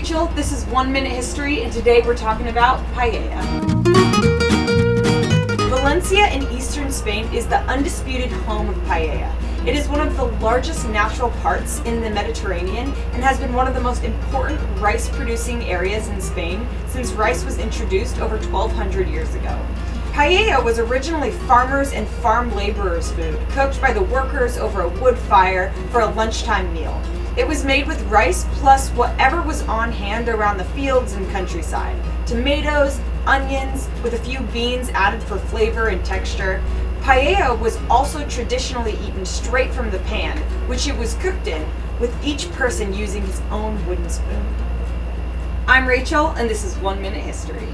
Rachel, this is 1 Minute History, and today we're talking about paella. Valencia in eastern Spain is the undisputed home of paella. It is one of the largest natural parts in the Mediterranean and has been one of the most important rice-producing areas in Spain since rice was introduced over 1,200 years ago. Paella was originally farmers' and farm laborers' food, cooked by the workers over a wood fire for a lunchtime meal. It was made with rice plus whatever was on hand around the fields and countryside. Tomatoes, onions, with a few beans added for flavor and texture. Paella was also traditionally eaten straight from the pan, which it was cooked in, with each person using his own wooden spoon. I'm Rachel, and this is 1 Minute History.